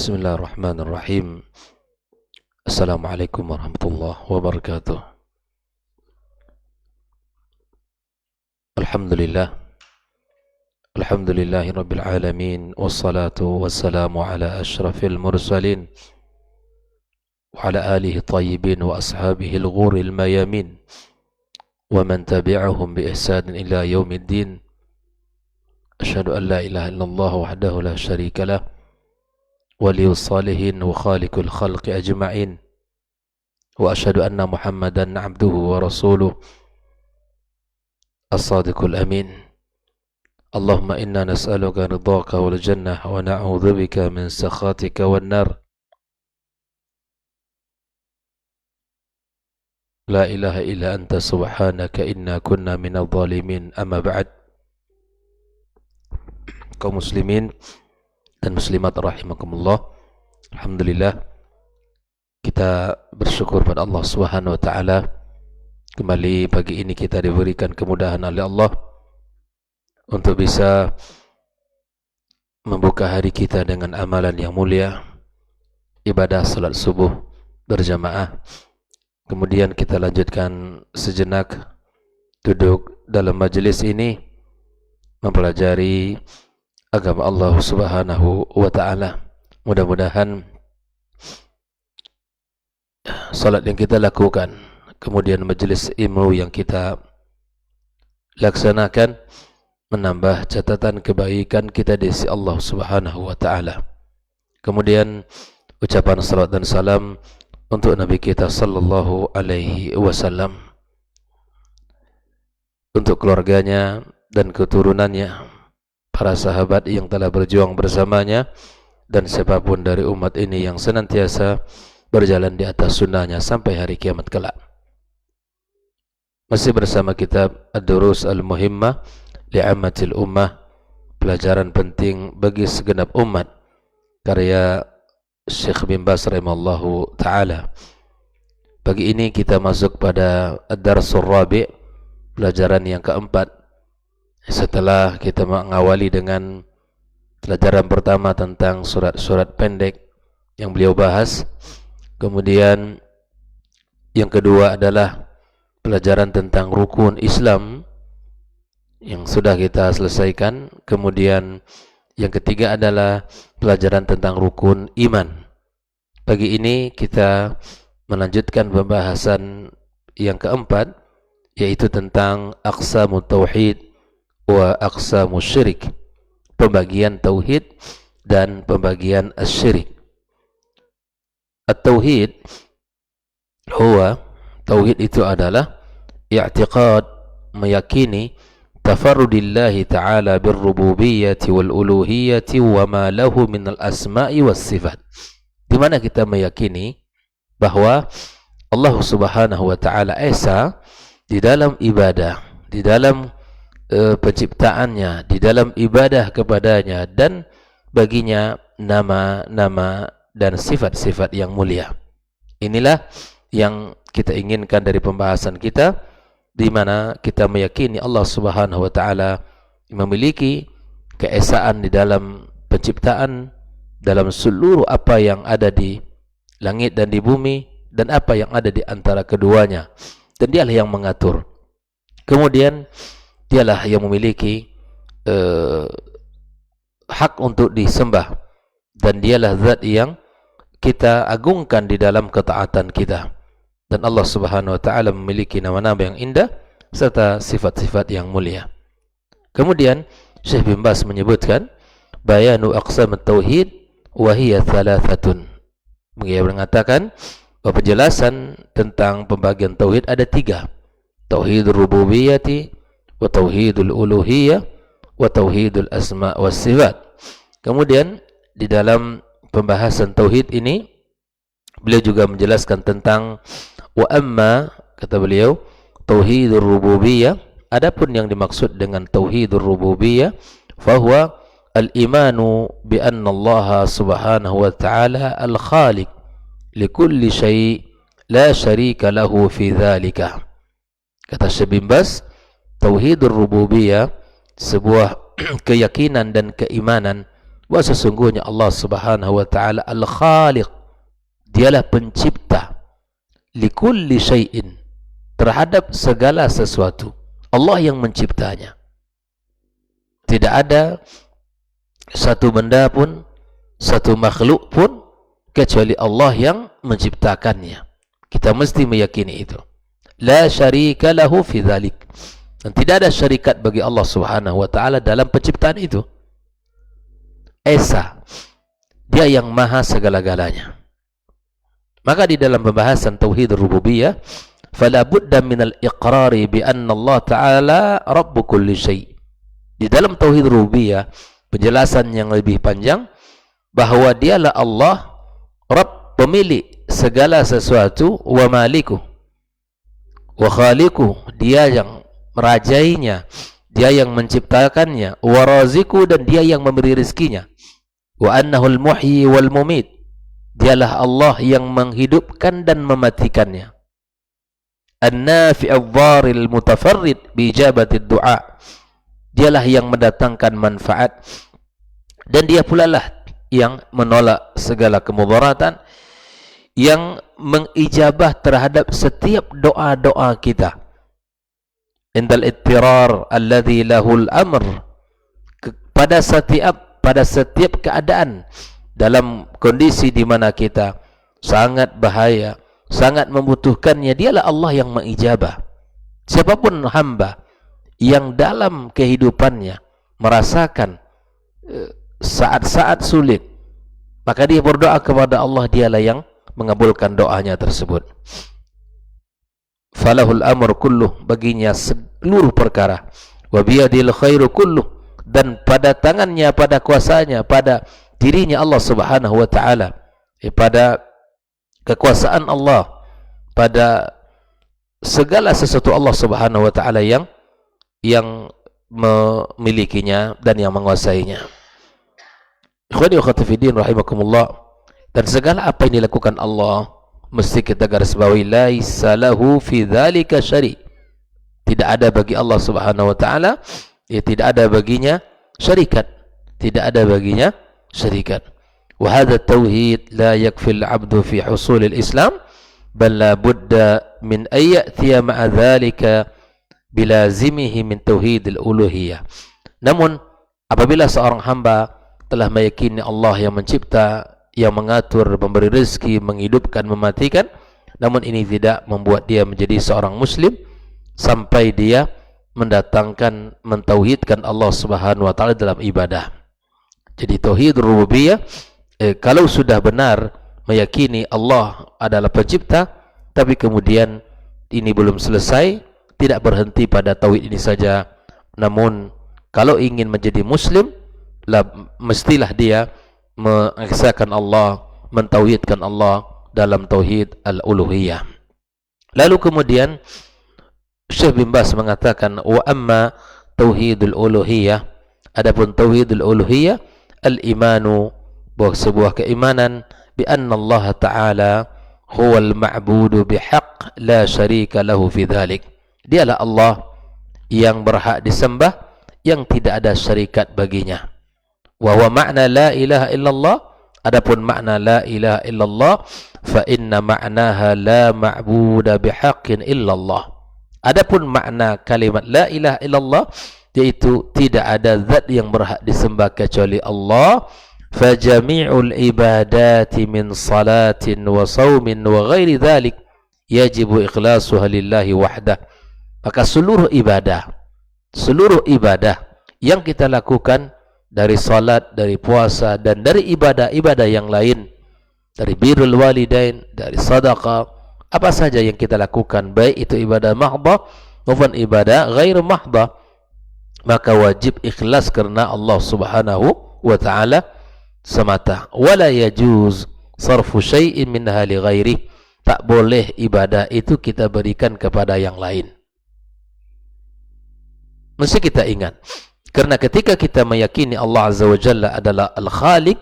Bismillahirrahmanirrahim. Assalamualaikum warahmatullahi wabarakatuh. Alhamdulillah. Alhamdulillahi rabbil alamin. Wassalatu wassalamu ala ashrafil mursalin wa ala alihi tayyibin wa ashabihi al-ghuril mayamin wa man tabi'ahum bi ihsanin ila yaumiddin. Asyhadu an la ilaha illallah wahdahu la syarika lah, waliyus salihin wa khaliqul khalqi ajma'in, wa asyhadu anna Muhammadan abduhu wa rasuluh as-sadiqul amin. Allahumma inna nas'aluka ridhaka wal jannah wa na'udzubika min sakhatika wan nar. La ilaha illa anta subhanaka inna kunna minadh dhalimin. Amma ba'd. Kaum muslimin dan muslimat rahimakumullah, alhamdulillah kita bersyukur pada Allah Subhanahu wa taala. Kembali pagi ini kita diberikan kemudahan oleh Allah untuk bisa membuka hari kita dengan amalan yang mulia, ibadah salat subuh berjamaah. Kemudian kita lanjutkan sejenak duduk dalam majelis ini mempelajari agama Allah Subhanahu wa taala. Mudah-mudahan salat yang kita lakukan, kemudian majelis ilmu yang kita laksanakan menambah catatan kebaikan kita di sisi Allah Subhanahu wa taala. Kemudian ucapan salat dan salam untuk Nabi kita sallallahu alaihi wasallam, untuk keluarganya dan keturunannya, para sahabat yang telah berjuang bersamanya, dan siapapun dari umat ini yang senantiasa berjalan di atas sunnahnya sampai hari kiamat kelak. Masih bersama kitab Ad-Durus Al-Muhimmah Li'ammatil Ummah, pelajaran penting bagi segenap umat, karya Syekh bin Baz rahimallahu ta'ala. Pagi ini kita masuk pada Ad-Darsul Rabi', pelajaran yang keempat. Setelah kita mengawali dengan pelajaran pertama tentang surat-surat pendek yang beliau bahas, kemudian yang kedua adalah pelajaran tentang rukun Islam yang sudah kita selesaikan. Kemudian yang ketiga adalah pelajaran tentang rukun iman. Pagi ini kita melanjutkan pembahasan yang keempat, yaitu tentang aqsamut tauhid wa aqsamus syirik, pembagian tauhid dan pembagian asyirik. At-tauhid huwa, tauhid itu adalah i'tiqad, meyakini tafarrudillahi ta'ala birrububiyyati wal uluhiyyati wa ma lahu minal asma'i was sifat, di mana kita meyakini bahwa Allah Subhanahu wa taala esa di dalam ibadah, di dalam penciptaannya, di dalam ibadah kepadanya, dan baginya nama-nama dan sifat-sifat yang mulia. Inilah yang kita inginkan dari pembahasan kita, di mana kita meyakini Allah Subhanahu wa taala memiliki keesaan di dalam penciptaan, dalam seluruh apa yang ada di langit dan di bumi, dan apa yang ada di antara keduanya, dan dialah yang mengatur. Kemudian dialah yang memiliki hak untuk disembah, dan dialah zat yang kita agungkan di dalam ketaatan kita. Dan Allah Subhanahu wa taala memiliki nama-nama yang indah serta sifat-sifat yang mulia. Kemudian Syekh bin Baz menyebutkan bayanu aqsamut tauhid wa hiya thalathatun. Dia mengatakan bahwa penjelasan tentang pembagian tauhid ada tiga: tauhidul rububiyyati wa tauhidul uluhiyyah wa tauhidul asma was sifat. Kemudian di dalam pembahasan tauhid ini beliau juga menjelaskan tentang wa amma, kata beliau, tauhidur rububiyyah, adapun yang dimaksud dengan tauhidur rububiyyah fahuwa al-imanu bi anna Allah Subhanahu wa ta'ala al-khaliq li kulli syai' la syarika lahu fi dzalika. Kata Syekh bin Baz, tauhidur rububiyah sebuah keyakinan dan keimanan bahwa sesungguhnya Allah Subhanahu wa taala Al-Khaliq, dialah pencipta, likulli syai'in, terhadap segala sesuatu. Allah yang menciptanya. Tidak ada satu benda pun, satu makhluk pun kecuali Allah yang menciptakannya. Kita mesti meyakini itu. La syarika lahu fi dzalik. Dan tidak ada syarikat bagi Allah Subhanahu wa taala dalam penciptaan itu. Esa, dia yang maha segala-galanya. Maka di dalam pembahasan tauhid rububiyah, fala budda minal iqrari bi anna Allah taala rabb kulli syai'. Di dalam tauhid rububiyah, penjelasan yang lebih panjang bahwa dialah Allah Rabb, pemilik segala sesuatu, wa maliku wa khaliku, dia yang merajainya, dia yang menciptakannya, wa raziku, dan dia yang memberi rezekinya, wa annahul muhyi wal mumit, dialah Allah yang menghidupkan dan mematikannya, an-nafi'adh dharil mutafarrid bi ijabati du'a, dialah yang mendatangkan manfaat, dan dia pula lah yang menolak segala kemudaratan, yang mengijabah terhadap setiap doa-doa kita. Indal ittirar alladhi lahul amr, pada setiap keadaan, dalam kondisi di mana kita sangat bahaya, sangat membutuhkannya, dialah Allah yang mengijabah. Siapapun hamba yang dalam kehidupannya merasakan saat-saat sulit, maka dia berdoa kepada Allah, dialah yang mengabulkan doanya tersebut. Falahul amr kulluh, baginya seluruh perkara, wa biyadil khairu kulluh, dan pada tangannya, pada kuasanya, pada dirinya Allah Subhanahu wa taala, pada kekuasaan Allah, pada segala sesuatu Allah Subhanahu wa taala yang memilikinya dan yang menguasainya. Ikhwani wa akhwati fiddin rahimakumullah, dan segala apa yang dilakukan Allah mesti kita garis bawahi, laisa lahu fi dzalika syari', tidak ada bagi Allah Subhanahu wa taala, tidak ada baginya syarikat, tidak ada baginya syarikat. Wa hadha tauhid la yakfi al-'abdu fi husul al-islam, bal la budda min an ya'tiya ma'a dzalika bilazimihi min tauhid al-uluhiyah. Namun apabila seorang hamba telah meyakini Allah yang mencipta, yang mengatur, memberi rezeki, menghidupkan, mematikan, namun ini tidak membuat dia menjadi seorang muslim sampai dia mendatangkan, mentauhidkan Allah Subhanahu wa taala dalam ibadah. Jadi tauhid rububiyah, kalau sudah benar meyakini Allah adalah pencipta, tapi kemudian ini belum selesai, tidak berhenti pada tauhid ini saja, namun kalau ingin menjadi muslim, mestilah dia mengesahkan Allah, mentauhidkan Allah dalam tauhid al-uluhiyah. Lalu kemudian Syekh bin Baz mengatakan, wa amma tauhidul uluhiyah, adapun tauhidul uluhiyah, al-imanu, bahwa sebuah keimanan, bi anna Allah taala huwal ma'budu bihaq la syarika lahu fi dzalik, dialah Allah yang berhak disembah, yang tidak ada syarikat baginya. Wa huwa makna la ilaha illallah, adapun makna la ilaha illallah, fa inna ma'naha la ma'buda bihaqqin illallah, adapun makna kalimat la ilaha illallah, yaitu tidak ada zat yang berhak disembah kecuali Allah. Fa jami'ul ibadati min salatin wa saumin wa ghairi dhalik yajibu ikhlasuha lillahi wahdah, maka seluruh ibadah yang kita lakukan, dari salat, dari puasa, dan dari ibadah-ibadah yang lain, dari birrul walidain, dari sedekah, apa saja yang kita lakukan, baik itu ibadah mahdhah maupun ibadah ghair mahdhah, maka wajib ikhlas karena Allah Subhanahu wa taala semata. Wala yajuz sarfu syai'in minha li ghairi, tak boleh ibadah itu kita berikan kepada yang lain. Mesti kita ingat, karena ketika kita meyakini Allah Azza wa Jalla adalah Al-Khaliq,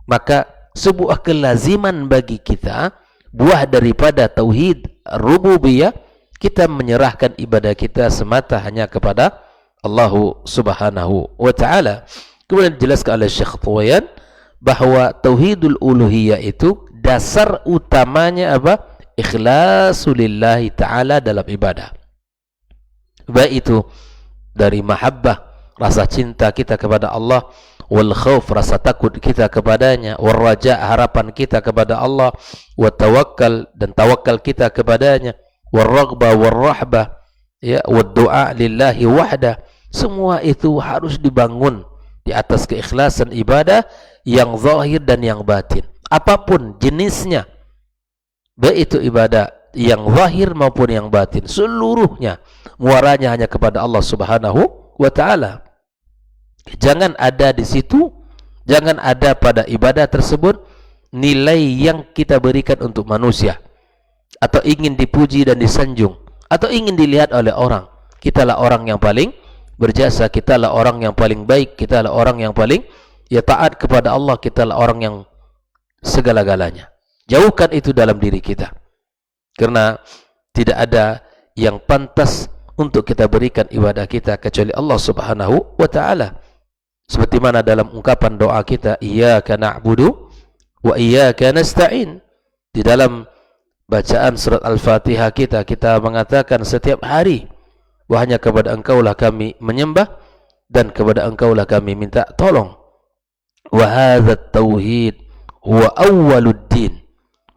maka sebuah kelaziman bagi kita, buah daripada tauhid rububiyah, kita menyerahkan ibadah kita semata hanya kepada Allah Subhanahu wa taala. Kemudian dijelaskan oleh Syekh Tuwayan bahwa tauhidul uluhiyah itu dasar utamanya apa? Ikhlasulillahi ta'ala dalam ibadah. Baik itu dari mahabbah, rasa cinta kita kepada Allah, wal khauf, rasa takut kita kepadanya, wal raja, harapan kita kepada Allah, wa tawakkal, dan tawakal kita kepadanya, wal raghbah, wal rahbah, ya, wal du'a lillahi wahda. Semua itu harus dibangun di atas keikhlasan ibadah yang zahir dan yang batin, apapun jenisnya, baik itu ibadah yang zahir maupun yang batin, seluruhnya muaranya hanya kepada Allah Subhanahu wa ta'ala. Jangan ada di situ, jangan ada pada ibadah tersebut nilai yang kita berikan untuk manusia, atau ingin dipuji dan disanjung, atau ingin dilihat oleh orang. Kitalah orang yang paling berjasa, kitalah orang yang paling baik, kitalah orang yang paling ya taat kepada Allah, kitalah orang yang segala-galanya. Jauhkan itu dalam diri kita, karena tidak ada yang pantas untuk kita berikan ibadah kita kecuali Allah Subhanahu wa ta'ala. Seperti mana dalam ungkapan doa kita, iyyaka na'budu wa iyyaka nasta'in. Di dalam bacaan surat Al-Fatihah kita mengatakan setiap hari, hanya kepada Engkaulah kami menyembah dan kepada Engkaulah kami minta tolong. Wa hadza tauhid huwa awwaluddin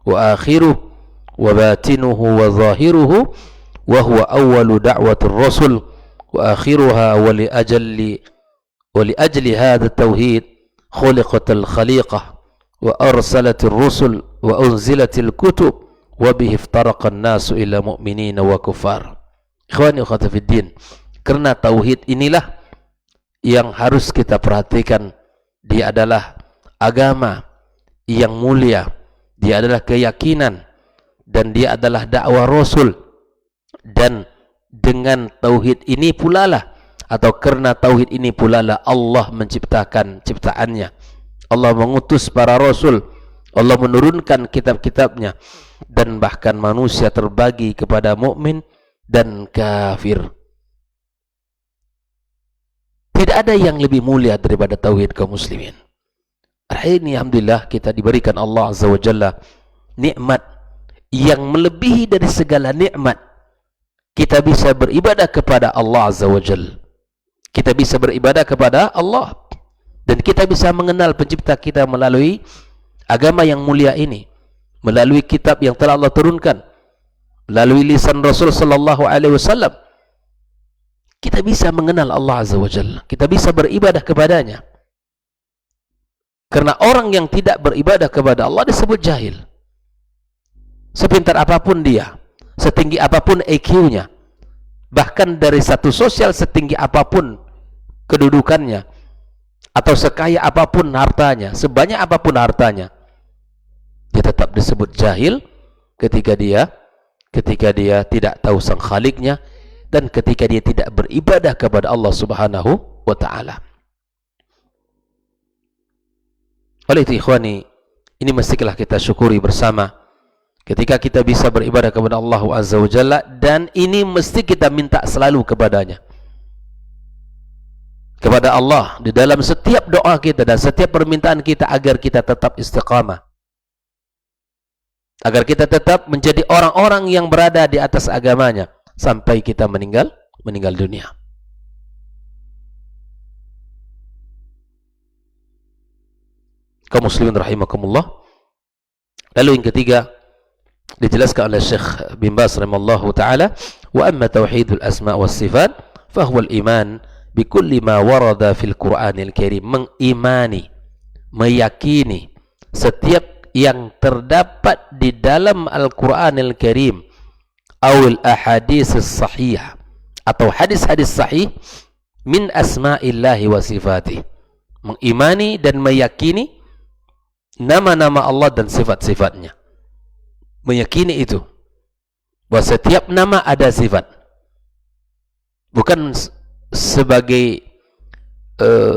wa akhiruh wa batinuhu wa zahiruhu wa huwa awwalu da'watir rasul wa akhiruha wa li ajli hadza tauhid khuliqatil khaliqah wa arsalatir rusul wa unzilatil kutub wa bihi iftaraqan nasu ila mu'minina wa kuffar. Ikhwani wa akhwati fiddin, karena tauhid inilah yang harus kita perhatikan. Dia adalah agama yang mulia, dia adalah keyakinan, dan dia adalah dakwah Rasul. Dan dengan tauhid ini pula lah, atau karena tauhid ini pula lah, Allah menciptakan ciptaannya, Allah mengutus para Rasul, Allah menurunkan kitab-kitabnya, dan bahkan manusia terbagi kepada mukmin dan kafir. Tidak ada yang lebih mulia daripada tauhid kaum muslimin. Hari ini alhamdulillah kita diberikan Allah Azza wa Jalla nikmat yang melebihi dari segala nikmat. Kita bisa beribadah kepada Allah Azza wa Jalla. Kita bisa beribadah kepada Allah, dan kita bisa mengenal pencipta kita melalui agama yang mulia ini, melalui kitab yang telah Allah turunkan, melalui lisan Rasul sallallahu alaihi wasallam. Kita bisa mengenal Allah Azza wa Jalla, kita bisa beribadah kepadanya. Karena orang yang tidak beribadah kepada Allah disebut jahil. Sepintar apapun dia, setinggi apapun IQ-nya, bahkan dari satu sosial setinggi apapun kedudukannya, atau sekaya apapun hartanya, sebanyak apapun hartanya, dia tetap disebut jahil ketika dia tidak tahu sang Khaliknya, dan ketika dia tidak beribadah kepada Allah Subhanahu wa ta'ala. Oleh itu ikhwani, ini mestilah kita syukuri bersama ketika kita bisa beribadah kepada Allah Azza wa Jalla, dan ini mesti kita minta selalu kepadanya, kepada Allah di dalam setiap doa kita dan setiap permintaan kita, agar kita tetap istiqamah, agar kita tetap menjadi orang-orang yang berada di atas agamanya sampai kita meninggal dunia. Kaum muslimin rahimakumullah. Lalu yang ketiga dijelaskan oleh Syekh bin Baz rahimallahu taala, wa amma tauhidul asma was sifat fa huwa al-iman bi kulli ma warada fil Qur'anil Karim. Mengimani, meyakini setiap yang terdapat di dalam Al-Qur'anil Karim, awil ahadits sahih, atau hadis-hadis sahih, min asma'illahi wa sifatih. Mengimani dan meyakini nama-nama Allah dan sifat-sifatnya. Meyakini itu, bahwa setiap nama ada sifat, bukan sebagai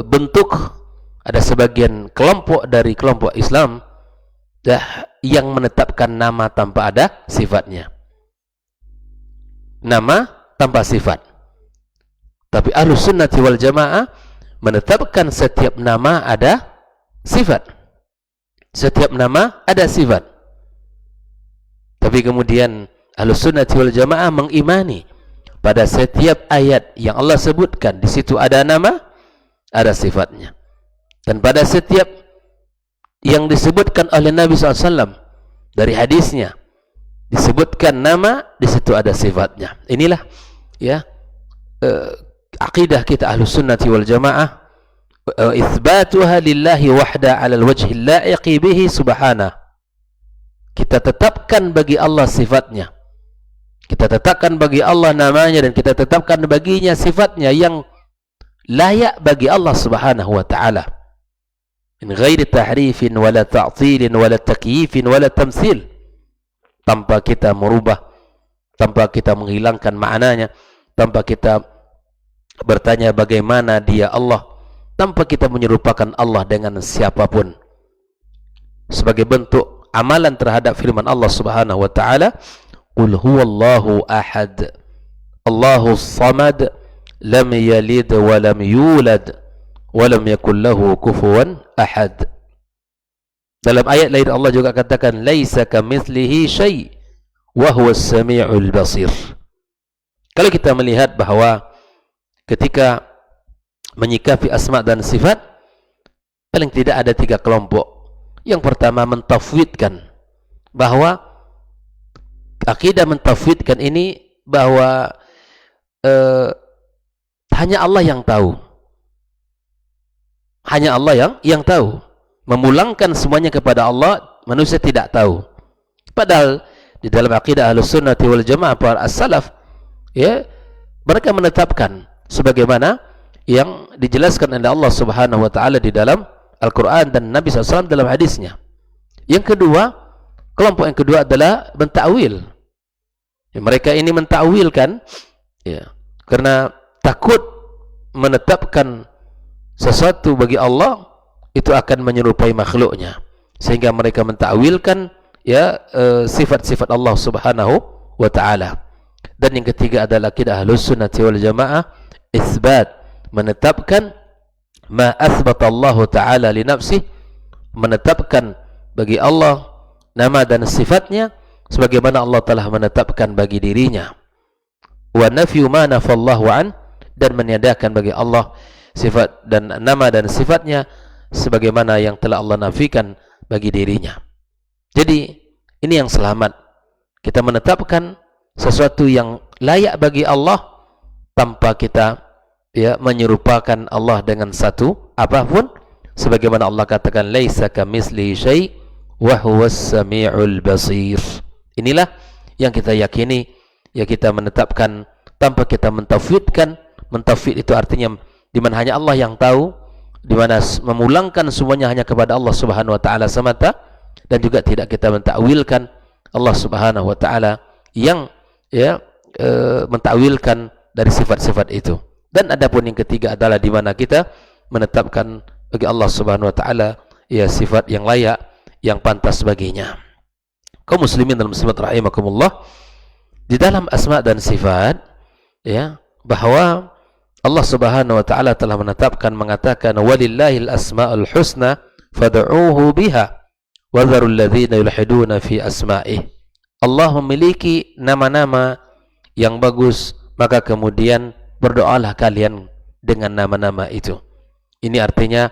bentuk. Ada sebagian kelompok dari kelompok Islam yang menetapkan nama tanpa ada sifatnya, nama tanpa sifat. Tapi Ahlus Sunnati wal Jamaah menetapkan setiap nama ada sifat. Setiap nama ada sifat. Tapi kemudian Ahlussunnah wal Jamaah mengimani pada setiap ayat yang Allah sebutkan di situ ada nama, ada sifatnya. Dan pada setiap yang disebutkan oleh Nabi SAW dari hadisnya disebutkan nama, di situ ada sifatnya. Inilah ya akidah kita Ahlussunnah wal Jamaah, itsbatuha lillahi wahda 'ala al-wajhi al-la'iqi bihi subhanahu. Kita tetapkan bagi Allah sifatnya, kita tetapkan bagi Allah namanya, dan kita tetapkan baginya sifatnya yang layak bagi Allah subhanahu wa ta'ala, min ghairi tahrifin wala ta'tilin wala takyifin wala tamthil, tanpa kita merubah, tanpa kita menghilangkan maknanya, tanpa kita bertanya bagaimana dia Allah, tanpa kita menyerupakan Allah dengan siapapun. Sebagai bentuk amalan terhadap firman Allah subhanahu wa ta'ala, qul huwallahu ahad Allahus samad lam yalid wa lam yulad wa lam yakul lahu kufuwan ahad. Dalam ayat lain Allah juga katakan laisa kamitslihi syai' wa huwas samiul basir. Kalau kita melihat bahwa ketika menyikapi asma dan sifat, paling tidak ada 3 kelompok. Yang pertama, mentafwidkan, bahwa akidah mentafwidkan ini bahwa hanya Allah yang tahu, hanya Allah yang tahu, memulangkan semuanya kepada Allah, manusia tidak tahu. Padahal di dalam akidah Ahlussunnah wal Jamaah para as-salaf, ya, mereka menetapkan sebagaimana yang dijelaskan oleh Allah Subhanahu wa taala di dalam Al-Quran dan Nabi SAW dalam hadisnya. Yang kedua, kelompok yang kedua adalah mentakwil. Ya, mereka ini mentakwilkan, ya, karena takut menetapkan sesuatu bagi Allah itu akan menyerupai makhluknya, sehingga mereka mentakwilkan ya sifat-sifat Allah Subhanahu wa taala. Dan yang ketiga adalah akidah Ahlussunnah wal Jamaah, isbat, menetapkan ma athbata Allah taala li nafsih, menetapkan bagi Allah nama dan sifatnya sebagaimana Allah telah menetapkan bagi dirinya. Wa nafyu ma nafallahu an, dan meniadakan bagi Allah sifat dan nama dan sifatnya sebagaimana yang telah Allah nafikan bagi dirinya. Jadi ini yang selamat, kita menetapkan sesuatu yang layak bagi Allah tanpa kita ya menyerupakan Allah dengan satu apapun, sebagaimana Allah katakan laisa kamitslihi syai' wa huwas samiul basir. Inilah yang kita yakini, ya, kita menetapkan tanpa kita mentafwidkan. Mentafwid itu artinya di mana hanya Allah yang tahu, di mana memulangkan semuanya hanya kepada Allah Subhanahu wa taala semata, dan juga tidak kita mentakwilkan Allah Subhanahu wa taala yang ya mentakwilkan dari sifat-sifat itu. Dan adapun yang ketiga adalah di mana kita menetapkan bagi Allah Subhanahu wa taala ya sifat yang layak, yang pantas baginya. Kaum muslimin dan muslimat rahimakumullah, di dalam asma dan sifat, ya, bahwa Allah Subhanahu wa taala telah menetapkan, mengatakan walillahil asmaul husna fad'uuhu biha wa dzarul ladzina yulhiduna fi asma'ih. Allah memiliki nama-nama yang bagus, maka kemudian berdoalah kalian dengan nama-nama itu. Ini artinya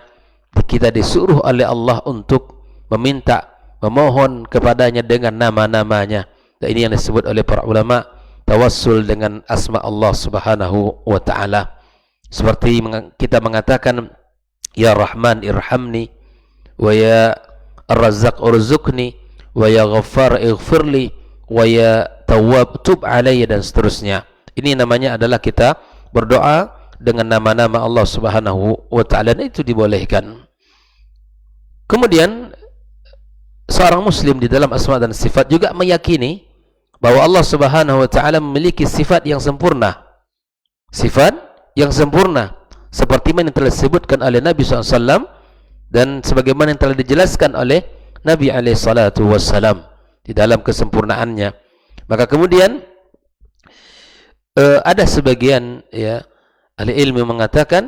kita disuruh oleh Allah untuk meminta, memohon kepadanya dengan nama-namanya. Dan ini yang disebut oleh para ulama tawassul dengan asma Allah Subhanahu wa taala. Seperti kita mengatakan ya Rahman irhamni, wa ya Ar-Razzaq urzuqni, wa ya Ghaffar ighfirli, wa ya Tawwab tub alayya, dan seterusnya. Ini namanya adalah kita berdoa dengan nama-nama Allah Subhanahu wa taala, itu dibolehkan. Kemudian seorang muslim di dalam asma dan sifat juga meyakini bahwa Allah Subhanahu wa taala memiliki sifat yang sempurna. Sifat yang sempurna seperti yang telah disebutkan oleh Nabi SAW dan sebagaimana yang telah dijelaskan oleh Nabi SAW di dalam kesempurnaannya. Maka kemudian ada sebagian ya ahli ilmu mengatakan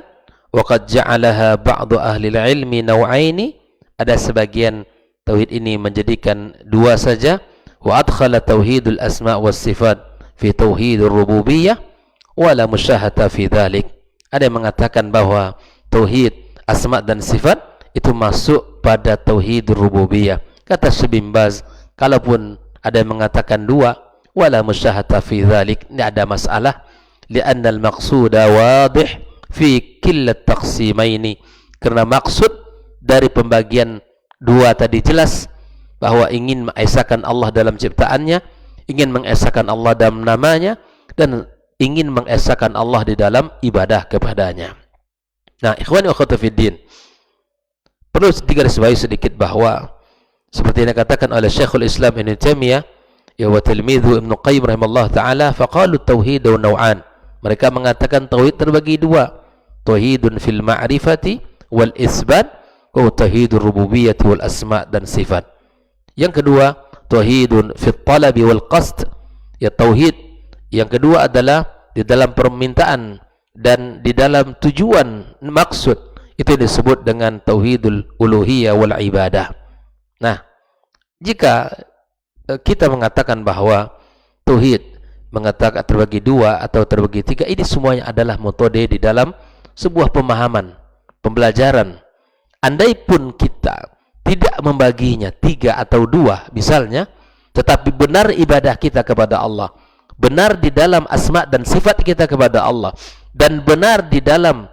wa qad ja'alaha ba'du ahli ilmi naw'aini, ada sebagian tauhid ini menjadikan dua saja, wa adkhala tauhidul asma' was sifat fi tauhidur rububiyyah wa la musyahata fi dzalik. Ada yang mengatakan bahwa tauhid asma' dan sifat itu masuk pada tauhidur rububiyyah. Kata Syekh bin Baz, kalaupun ada yang mengatakan dua, wala musyahata fi dzalik, tidak ada masalah, li'anna al-maqsuda wadih fi killat taqsimaini, karena maksud dari pembagian dua tadi jelas, bahwa ingin mengesahkan Allah dalam ciptaannya, ingin mengesahkan Allah dalam namanya, dan ingin mengesahkan Allah di dalam ibadah kepadanya. Nah, ikhwani wa akhwati fiddin, perlu digarisbawahi sedikit bahwa seperti yang dikatakan oleh Syekhul Islam Ibnu Taimiyah wa tilmidhu Ibnu Qayyim rahimahullah taala, faqalu tauhidu naw'an, mereka mengatakan tauhid terbagi dua, tauhidun fil ma'rifati wal isbat, wa tauhidur rububiyyati wal asma' dan sifat. Yang kedua, tauhidun fit talabi wal qasd, ya tauhid yang kedua adalah di dalam permintaan dan di dalam tujuan maksud, itu disebut dengan tauhidul uluhiyah wal ibadah. Nah, jika kita mengatakan bahwa tauhid mengatakan terbagi dua atau terbagi tiga, ini semuanya adalah metode di dalam sebuah pemahaman, pembelajaran. Andai pun kita tidak membaginya tiga atau dua misalnya, tetapi benar ibadah kita kepada Allah, benar di dalam asma dan sifat kita kepada Allah, dan benar di dalam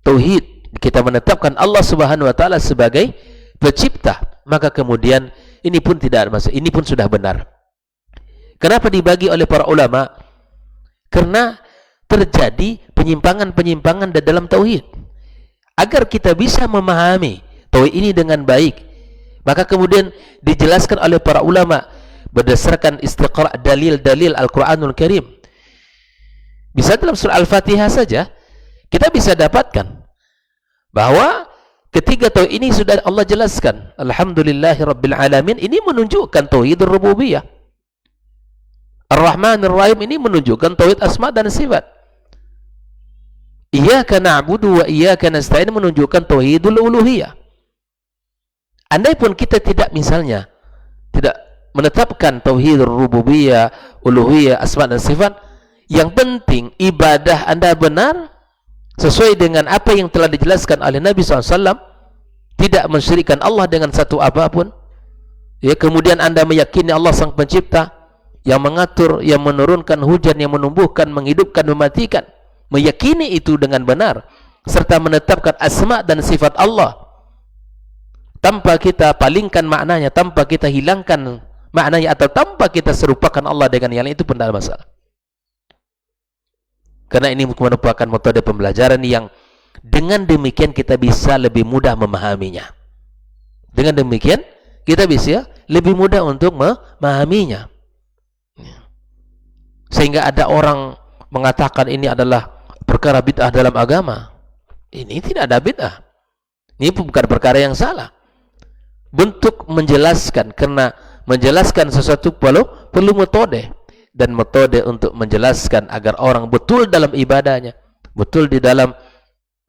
tauhid kita menetapkan Allah Subhanahu wa taala sebagai pencipta, maka kemudian ini pun tidak ada masalah, ini pun sudah benar. Kenapa dibagi oleh para ulama? Karena terjadi penyimpangan-penyimpangan di dalam tauhid. Agar kita bisa memahami tauhid ini dengan baik, maka kemudian dijelaskan oleh para ulama berdasarkan istiqra' dalil-dalil Al-Qur'anul Karim. Bisa dalam surah Al-Fatihah saja kita bisa dapatkan bahwa ketiga tauhid ini sudah Allah jelaskan. Alhamdulillahirabbil alamin, ini menunjukkan tauhidur rububiyah. Ar-Rahmanir Rahim ini menunjukkan tauhid asma dan sifat. Iyyaka na'budu wa iyyaka nasta'in menunjukkan tauhidul uluhiyah. Andai pun kita tidak misalnya tidak menetapkan tauhidur rububiyah, uluhiyah, asma dan sifat, yang penting ibadah Anda benar sesuai dengan apa yang telah dijelaskan oleh Nabi SAW, tidak mensyirikkan Allah dengan satu apapun. Ya, kemudian Anda meyakini Allah sang pencipta yang mengatur, yang menurunkan hujan, yang menumbuhkan, menghidupkan, mematikan. Meyakini itu dengan benar, serta menetapkan asma dan sifat Allah tanpa kita palingkan maknanya, tanpa kita hilangkan maknanya, atau tanpa kita serupakan Allah dengan yang lain, itu pun tidak ada masalah. Karena ini merupakan metode pembelajaran yang dengan demikian kita bisa lebih mudah memahaminya. Dengan demikian kita bisa lebih mudah untuk memahaminya. Sehingga ada orang mengatakan ini adalah perkara bid'ah dalam agama. Ini tidak ada bid'ah. Ini bukan perkara yang salah. Bentuk menjelaskan, karena menjelaskan sesuatu perlu metode, dan metode untuk menjelaskan agar orang betul dalam ibadahnya, betul di dalam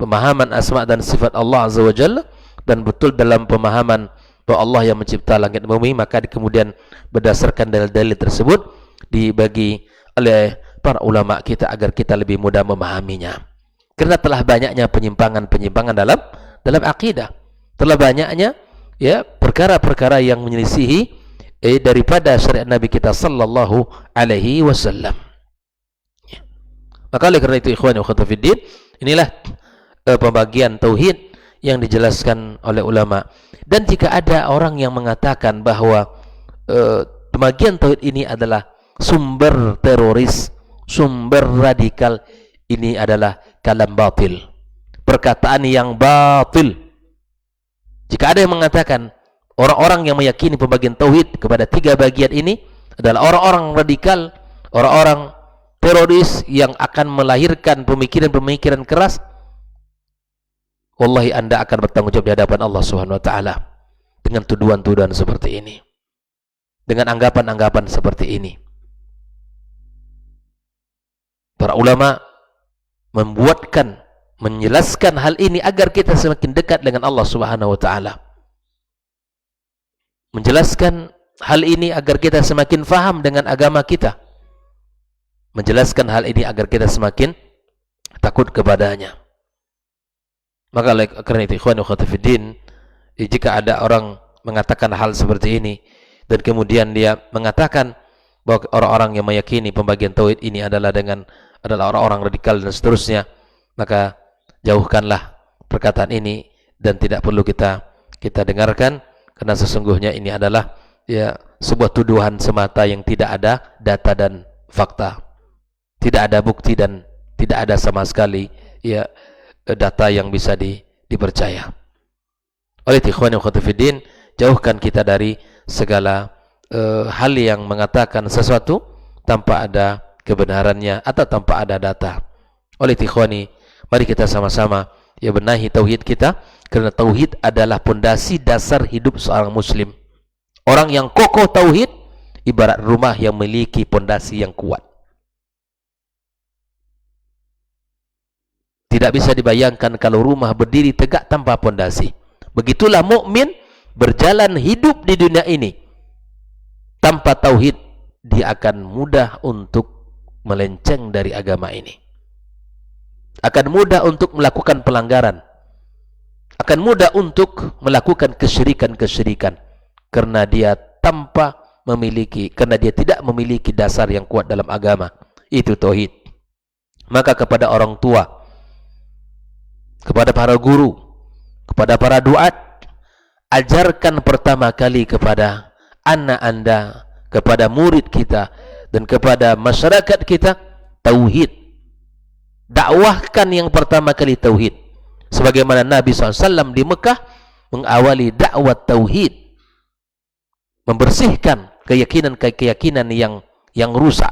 pemahaman asma dan sifat Allah Azza wa Jalla, dan betul dalam pemahaman bahwa Allah yang mencipta langit dan bumi, maka kemudian berdasarkan dalil-dalil tersebut dibagi oleh para ulama kita agar kita lebih mudah memahaminya. Karena telah banyaknya penyimpangan-penyimpangan dalam akidah, telah banyaknya ya perkara-perkara yang menyelisihi daripada syariat Nabi kita sallallahu alaihi wasallam. Ya. Maka oleh karena itu ikhwan wa akhwat fiddin, inilah pembagian tauhid yang dijelaskan oleh ulama. Dan jika ada orang yang mengatakan bahwa pembagian tauhid ini adalah sumber teroris, sumber radikal, ini adalah kalam batil, perkataan yang batil. Jika ada yang mengatakan orang-orang yang meyakini pembagian tauhid kepada tiga bagian ini adalah orang-orang radikal, orang-orang teroris yang akan melahirkan pemikiran-pemikiran keras, wallahi Anda akan bertanggung jawab di hadapan Allah Subhanahu wa taala dengan tuduhan-tuduhan seperti ini, dengan anggapan-anggapan seperti ini. Para ulama membuatkan, menjelaskan hal ini agar kita semakin dekat dengan Allah Subhanahu wa taala. Menjelaskan hal ini agar kita semakin faham dengan agama kita. Menjelaskan hal ini agar kita semakin takut kepadanya. Maka karena itu ikhwan wa akhwat fiddin, jika ada orang mengatakan hal seperti ini dan kemudian dia mengatakan bahwa orang-orang yang meyakini pembagian tauhid ini adalah orang-orang radikal dan seterusnya, maka jauhkanlah perkataan ini dan tidak perlu kita dengarkan, karena sesungguhnya ini adalah ya sebuah tuduhan semata yang tidak ada data dan fakta, tidak ada bukti dan tidak ada sama sekali ya data yang bisa dipercaya. Oleh ikhwan wa akhwat fiddin, jauhkan kita dari segala hal yang mengatakan sesuatu tanpa ada kebenarannya atau tanpa ada data. Oleh ikhwani, mari kita sama-sama ya benahi tauhid kita, karena tauhid adalah pondasi dasar hidup seorang muslim. Orang yang kokoh tauhid ibarat rumah yang memiliki pondasi yang kuat. Tidak bisa dibayangkan kalau rumah berdiri tegak tanpa pondasi. Begitulah mukmin berjalan hidup di dunia ini. Tanpa tauhid, dia akan mudah untuk melenceng dari agama ini. Akan mudah untuk melakukan pelanggaran. Akan mudah untuk melakukan kesyirikan-kesyirikan. Karena dia tidak memiliki dasar yang kuat dalam agama. Itu tauhid. Maka kepada orang tua, kepada para guru, kepada para duat, ajarkan pertama kali kepada anak Anda, kepada murid kita, dan kepada masyarakat kita tauhid. Dakwahkan yang pertama kali tauhid. Sebagaimana Nabi SAW di Mekah mengawali dakwah tauhid, membersihkan keyakinan yang rusak.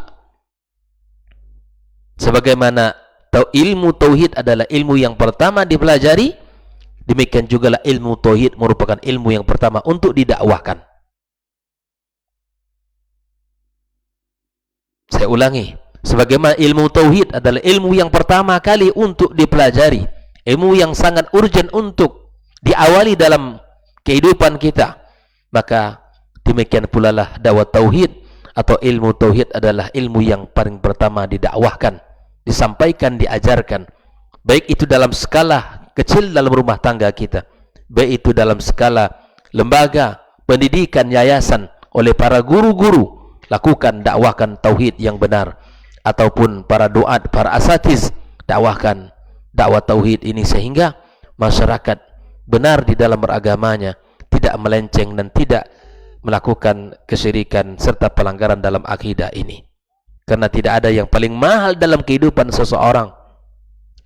Sebagaimana ilmu tauhid adalah ilmu yang pertama dipelajari, demikian juga ilmu tauhid merupakan ilmu yang pertama untuk didakwahkan. Saya ulangi, sebagaimana ilmu tauhid adalah ilmu yang pertama kali untuk dipelajari, ilmu yang sangat urgent untuk diawali dalam kehidupan kita, maka demikian pula lah dakwah tauhid atau ilmu tauhid adalah ilmu yang paling pertama didakwahkan, disampaikan, diajarkan, baik itu dalam skala kecil dalam rumah tangga kita, baik itu dalam skala lembaga pendidikan, yayasan, oleh para guru-guru, lakukan dakwahkan tauhid yang benar, ataupun para duat, para asatiz, dakwahkan dakwah tauhid ini sehingga masyarakat benar di dalam beragamanya, tidak melenceng dan tidak melakukan kesyirikan serta pelanggaran dalam akidah ini. Karena tidak ada yang paling mahal dalam kehidupan seseorang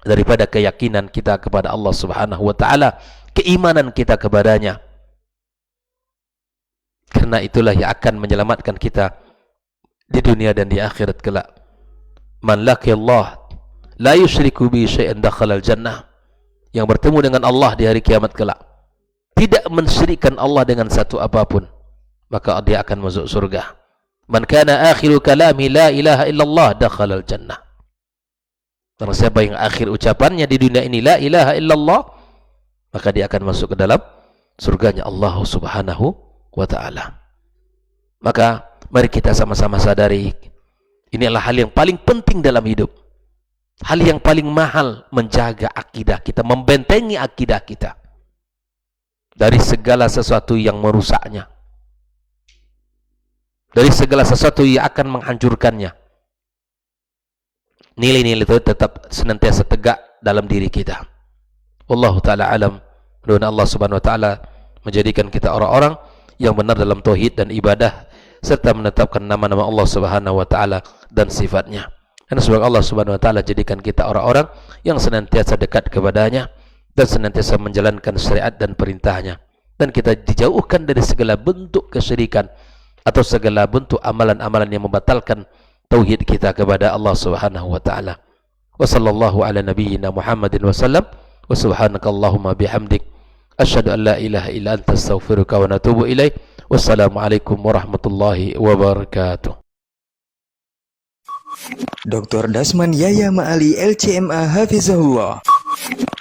daripada keyakinan kita kepada Allah Subhanahu wa taala, keimanan kita kepadanya. Karena itulah yang akan menyelamatkan kita di dunia dan di akhirat kelak. Man laqiyallah la yusyriku bi syai'an dakhala al-jannah. Yang bertemu dengan Allah di hari kiamat kelak, tidak mensyirikkan Allah dengan satu apapun, maka dia akan masuk surga. Man kana akhiru kalami la ilaha illallah dakhala al-jannah. Barang siapa yang akhir ucapannya di dunia ini la ilaha illallah, maka dia akan masuk ke dalam surganya Allah Subhanahu wa taala. Maka mari kita sama-sama sadari, ini adalah hal yang paling penting dalam hidup. Hal yang paling mahal, menjaga akidah kita, membentengi akidah kita dari segala sesuatu yang merusaknya, dari segala sesuatu yang akan menghancurkannya. Nilai-nilai itu tetap senantiasa tegak dalam diri kita. Wallahu ta'ala alam. Mudah-mudahan Allah Subhanahu wa ta'ala menjadikan kita orang-orang yang benar dalam tauhid dan ibadah, serta menetapkan nama-nama Allah Subhanahu wa ta'ala dan sifatnya. Dan semoga Allah Subhanahu wa ta'ala jadikan kita orang-orang yang senantiasa dekat kepadanya dan senantiasa menjalankan syariat dan perintahnya, dan kita dijauhkan dari segala bentuk kesyirikan atau segala bentuk amalan-amalan yang membatalkan tauhid kita kepada Allah Subhanahu wa taala. Wa sallallahu ala nabiyyina Muhammadin wa sallam, wa subhanakallahumma bihamdik asyhadu an la ilaha illa anta astaghfiruka wa natubu ilaik. Wassalamu alaikum warahmatullahi wabarakatuh. Dr. Dasman Yaya Ma'ali LCMA Hafizahullah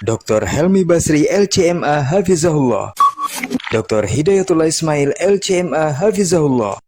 Dr. Helmi Basri LCMA Hafizahullah, Dr. Hidayatullah Ismail LCMA Hafizahullah,